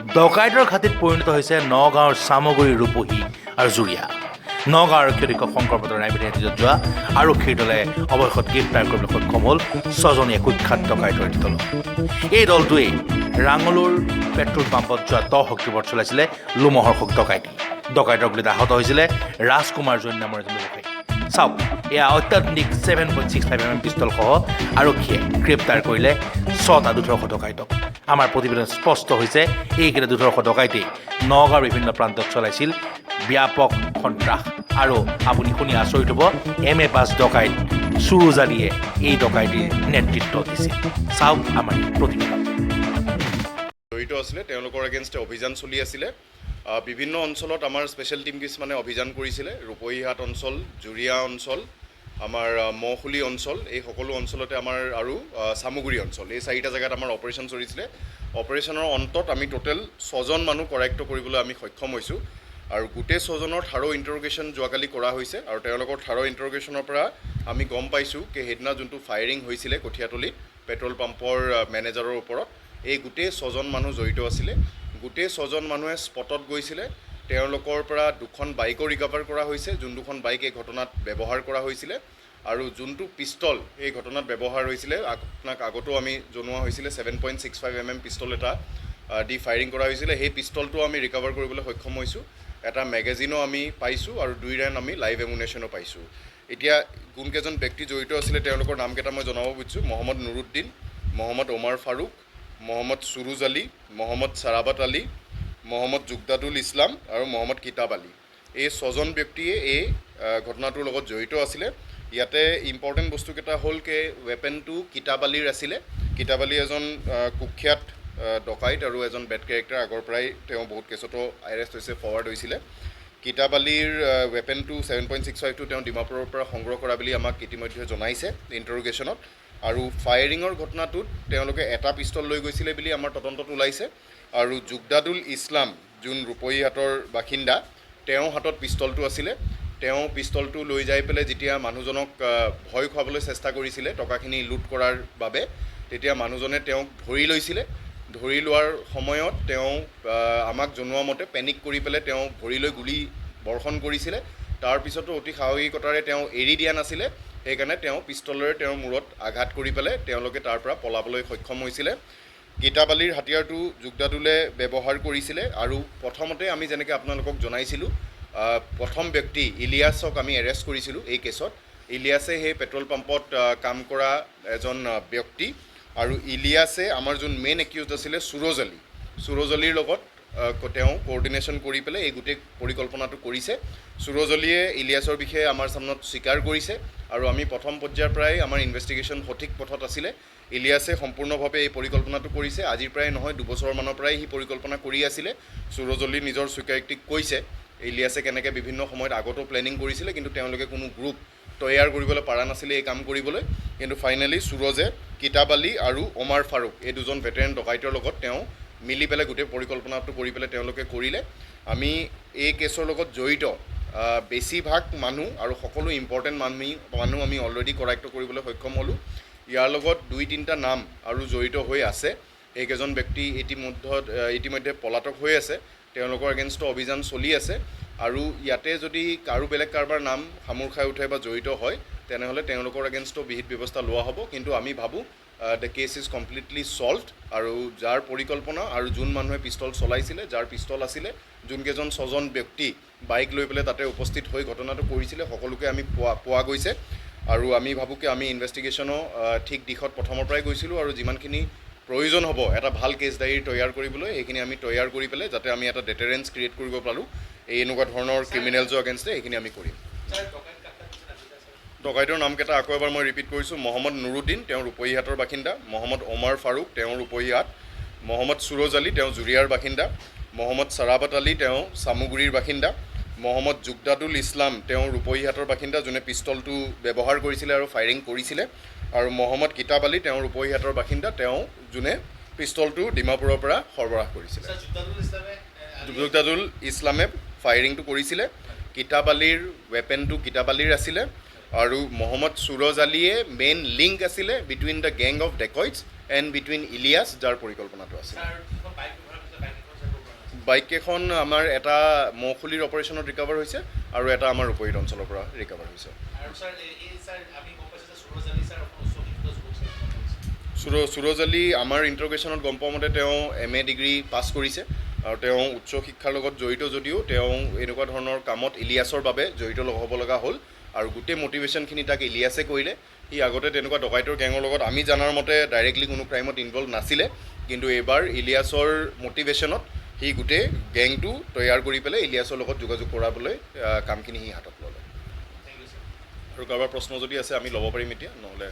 ডকাইতৰ ঘাটিত পৰিণত হৈছে নগাঁৱৰ চামগুৰি ৰূপহী আৰু জুৰিয়া নগাঁৱৰ আৰক্ষী শংকৰ বতৰ ন্যায়বিধিত যোৱা আৰক্ষীৰ দলে অৱশেষত গ্ৰেপ্তাৰ কৰিবলৈ সক্ষম হ'ল 6জনীয়া কুখ্যাত ডকাইতৰ দল এই দলটোৱে ৰাঙলুৰ পেট্ৰল পাম্পত যোৱা 10 অক্টোবৰত চলাইছিলে লোমহৰ্ষক ডকাইতৰ গুলীত আহত হৈছিলে ৰাজকুমাৰ জৈন নামৰ এজন ব্যৱসায়ী চাওক এয়া অত্যাধুনিক 7.65 পিষ্টলসহ আৰক্ষীয়ে গ্ৰেপ্তাৰ কৰিলে 6টা 1200 ডকাইতক আমাৰ প্ৰতিবেদন স্পষ্ট হৈছে এইকেইটা 1200 ডকাইতে নগাঁৱৰ বিভিন্ন প্ৰান্তত চলাইছিল ব্যাপক সন্ত্ৰাস আৰু আপুনি শুনি আচৰিত হ'ব MA পাছ ডকাইত সুৰুজালিয়ে এই ডকাইতিৰ নেতৃত্ব দিছিল চাওক আমাৰ প্ৰতিবেদন জড়িত আছিলে তেওঁলোকৰ এগেইনষ্টে অভিযান চলি আছিলে বিভিন্ন অঞ্চলত আমাৰ স্পেচিয়েল টিম কিছুমানে অভিযান কৰিছিলে ৰূপহীহাট অঞ্চল জুৰিয়া অঞ্চল আমাৰ মহখুলি অঞ্চল এই সকলো অঞ্চলতে আমাৰ আৰু চামগুৰি অঞ্চল এই 4টা জেগাত আমাৰ অপাৰেশ্যন চলিছিলে অপাৰেশ্যনৰ অন্তত আমি টোটেল 6জন মানুহ কৰায়ক্ত কৰিবলৈ আমি সক্ষম হৈছোঁ আৰু গোটেই 6জনৰ থাৰো ইণ্টাৰোগেশ্যন যোৱাকালি কৰা হৈছে আৰু তেওঁলোকৰ থাৰো ইণ্টাৰোগেশ্যনৰ পৰা আমি গম পাইছোঁ যে সেইদিনা যোনটো ফায়াৰিং হৈছিলে কঠীয়াতলিত পেট্ৰল পাম্পৰ মেনেজাৰৰ ওপৰত এই গোটেই 6জন মানুহ জড়িত আছিলে গোটেই 6জন মানুহে স্পটত গৈছিলে তেওঁলোকৰ পৰা 2খন বাইকো ৰিকভাৰ কৰা হৈছে যোন 2খন বাইক এই ঘটনাত ব্যৱহাৰ কৰা হৈছিলে আৰু যোনটো পিষ্টল এই ঘটনাত ব্যৱহাৰ হৈছিলে আপোনাক আগতো আমি জনোৱা হৈছিলে 7.65 পিষ্টল এটা দি ফায়াৰিং কৰা হৈছিলে সেই পিষ্টলটো আমি ৰিকভাৰ কৰিবলৈ সক্ষম হৈছোঁ এটা মেগাজিনো আমি পাইছোঁ আৰু 2 ৰাউণ্ড আমি লাইভ এমুনেশ্যনো পাইছোঁ এতিয়া কোনকেইজন ব্যক্তি জড়িত আছিলে তেওঁলোকৰ নামকেইটা মই জনাব বিচাৰিছোঁ মহম্মদ নুৰুদ্দিন মহম্মদ ওমৰ ফাৰুক মহম্মদ সুৰুজ আলী মহম্মদ চাৰাবাত আলী মহম্মদ জুগদাদুল ইছলাম আৰু মহম্মদ কিতাব আলী এই 6জন ব্যক্তিয়ে এই ঘটনাটোৰ লগত জড়িত আছিলে ইয়াতে ইম্পৰ্টেণ্ট বস্তুকেইটা হ'ল যে ৱেপনটো কিতাব আলীৰ আছিলে কিতাব আলী এজন কুখ্যাত ডকাইত আৰু এজন বেড কেৰেক্টাৰ আগৰ পৰাই তেওঁ বহুত কেছতো এৰেষ্ট হৈছে ফৰৱাৰ্ড হৈছিলে কিতাব আলীৰ ৱেপনটো 7.65টো তেওঁ ডিমাপুৰৰ পৰা সংগ্ৰহ কৰা বুলি আমাক ইতিমধ্যে জনাইছে ইণ্টাৰোগেশ্যনত আৰু ফায়াৰিঙৰ ঘটনাটোত তেওঁলোকে এটা পিষ্টল লৈ গৈছিলে বুলি আমাৰ তদন্তত ওলাইছে আৰু জুগদাদুল ইছলাম যোন ৰূপহীহাটৰ বাসিন্দা তেওঁ হাতত পিষ্টলটো আছিলে তেওঁ পিষ্টলটো লৈ যাই পেলাই যেতিয়া মানুহজনক ভয় খুৱাবলৈ চেষ্টা কৰিছিলে টকাখিনি লুট কৰাৰ বাবে তেতিয়া মানুহজনে তেওঁক ধৰি লৈছিলে ধৰি লোৱাৰ সময়ত তেওঁ আমাক জনোৱা মতে পেনিক কৰি পেলাই তেওঁ ভৰিলৈ গুলি বৰ্ষণ কৰিছিলে তাৰপিছতো অতি সাহসিকতাৰে তেওঁ এৰি দিয়া নাছিলে সেইকাৰণে তেওঁ পিষ্টলেৰে তেওঁৰ মূৰত আঘাত কৰি পেলাই তেওঁলোকে তাৰ পৰা পলাবলৈ সক্ষম হৈছিলে কিতাব আলীৰ হাতিয়াৰটো জুগদাদুলে ব্যৱহাৰ কৰিছিলে আৰু প্ৰথমতে আমি যেনেকৈ আপোনালোকক জনাইছিলোঁ প্ৰথম ব্যক্তি ইলিয়াছক আমি এৰেষ্ট কৰিছিলোঁ এই কেছত ইলিয়াছে সেই পেট্ৰল পাম্পত কাম কৰা এজন ব্যক্তি আৰু ইলিয়াছে আমাৰ যোন মেইন একিউজ আছিলে সুৰজ আলীৰ লগত তেওঁ কোঅৰ্ডিনেশ্যন কৰি পেলাই এই গোটেই পৰিকল্পনাটো কৰিছে সুৰজ আলীয়ে ইলিয়াছৰ বিষয়ে আমাৰ সামনত স্বীকাৰ কৰিছে আৰু আমি প্ৰথম পৰ্যায়ৰ পৰাই আমাৰ ইনভেষ্টিগেশ্যন সঠিক পথত আছিলে ইলিয়াছে সম্পূৰ্ণভাৱে এই পৰিকল্পনাটো কৰিছে আজিৰ প্ৰায় নহয় 2 বছৰমানৰ পৰাই সি পৰিকল্পনা কৰি আছিলে সুৰজ আলী নিজৰ স্বীকাৰোক্তিক কৈছে ইলিয়াছে কেনেকৈ বিভিন্ন সময়ত আগতো প্লেনিং কৰিছিলে কিন্তু তেওঁলোকে কোনো গ্ৰুপ তৈয়াৰ কৰিবলৈ পৰা নাছিলে এই কাম কৰিবলৈ কিন্তু ফাইনেলি সুৰজে কিতাব আলী আৰু ওমৰ ফাৰুক এই 2জন ভেটেৰেন ডকাইতৰ লগত তেওঁ মিলি পেলাই গোটেই পৰিকল্পনাটো কৰি পেলাই তেওঁলোকে কৰিলে আমি এই কেছৰ লগত জড়িত বেছিভাগ মানুহ আৰু সকলো ইম্পৰ্টেণ্ট মানুহ আমি অলৰেডি কৰায়ক্ত কৰিবলৈ সক্ষম হ'লোঁ ইয়াৰ লগত 2-3টা নাম আৰু জড়িত হৈ আছে এইকেইজন ব্যক্তি ইতিমধ্যে পলাতক হৈ আছে তেওঁলোকৰ এগেইনষ্টত অভিযান চলি আছে আৰু ইয়াতে যদি কাৰো বেলেগ কাৰোবাৰ নাম সামুৰ খাই উঠে বা জড়িত হয় তেনেহ'লে তেওঁলোকৰ এগেইনষ্টত বিহিত ব্যৱস্থা লোৱা হ'ব কিন্তু আমি ভাবোঁ দ্য কেছ ইজ কমপ্লিটলি ছল্ভড আৰু যাৰ পৰিকল্পনা আৰু যোন মানুহে পিষ্টল চলাইছিলে যাৰ পিষ্টল আছিলে যোনকেইজন 6জন ব্যক্তি বাইক লৈ পেলাই তাতে উপস্থিত হৈ ঘটনাটো কৰিছিলে সকলোকে আমি পোৱা গৈছে আৰু আমি ভাবোঁ যে আমি ইনভেষ্টিগেশ্যনো ঠিক দিশত প্ৰথমৰ পৰাই গৈছিলোঁ আৰু যিমানখিনি প্ৰয়োজন হ'ব এটা ভাল কেছ ডায়েৰী তৈয়াৰ কৰিবলৈ সেইখিনি আমি তৈয়াৰ কৰি পেলাই যাতে আমি এটা ডেটাৰেঞ্চ ক্ৰিয়েট কৰিব পাৰোঁ এই এনেকুৱা ধৰণৰ ক্ৰিমিনেলছৰ এগেইনষ্টে সেইখিনি আমি কৰিম ডকাইতৰ নামকেইটা আকৌ এবাৰ মই ৰিপিট কৰিছোঁ মহম্মদ নুৰুদ্দিন তেওঁ ৰূপহীহাটৰ বাসিন্দা মহম্মদ ওমৰ ফাৰুক তেওঁ ৰূপহীহাট মহম্মদ সুৰজ আলী তেওঁ জুৰিয়াৰ বাসিন্দা মহম্মদ চাৰাবাত আলী তেওঁ চামগুৰিৰ বাসিন্দা মহম্মদ জুগদাদুল ইছলাম তেওঁ ৰূপহীহাটৰ বাসিন্দা যোনে পিষ্টলটো ব্যৱহাৰ কৰিছিলে আৰু ফায়াৰিং কৰিছিলে আৰু মহম্মদ কিতাব আলী তেওঁ ৰূপহীহাটৰ বাসিন্দা তেওঁ যোনে পিষ্টলটো ডিমাপুৰৰ পৰা সৰবৰাহ কৰিছিলে জুগদাদুল ইছলামে ফায়াৰিংটো কৰিছিলে কিতাব আলীৰ ৱেপনটো কিতাব আলীৰ আছিলে আৰু মহম্মদ সুৰজ আলীয়ে মেইন লিংক আছিলে between the gang of dacoits and between Ilias যাৰ পৰিকল্পনাটো আছিল বাইককেইখন আমাৰ এটা মৌখুলিৰ অপাৰেশ্যনত ৰিকভাৰ হৈছে আৰু এটা আমাৰ ৰূপহীত অঞ্চলৰ পৰা ৰিকভাৰ হৈছে। সুৰজ আলী আমাৰ ইণ্টাৰগ্ৰেশ্যনত গম পোৱা মতে তেওঁ MA ডিগ্ৰী পাছ কৰিছে আৰু তেওঁ উচ্চ শিক্ষাৰ লগত জড়িত যদিও তেওঁ এনেকুৱা ধৰণৰ কামত ইলিয়াছৰ বাবে জড়িত হ'ব লগা হ'ল আৰু গোটেই মটিভেশ্যনখিনি তাক ইলিয়াছে কৰিলে। সি আগতে তেনেকুৱা ডকাইতৰ গেঙৰ লগত আমি জনাৰ মতে ডাইৰেক্টলি কোনো ক্ৰাইমত ইনভল্ভ নাছিলে, কিন্তু এইবাৰ ইলিয়াছৰ মটিভেশ্যনত সি গোটেই গেংটো তৈয়াৰ কৰি পেলাই ইলিয়াছৰ লগত যোগাযোগ কৰাবলৈ কামখিনি সি হাতত ল'লে। আৰু কাৰোবাৰ প্ৰশ্ন যদি আছে আমি ল'ব পাৰিম এতিয়া, নহ'লে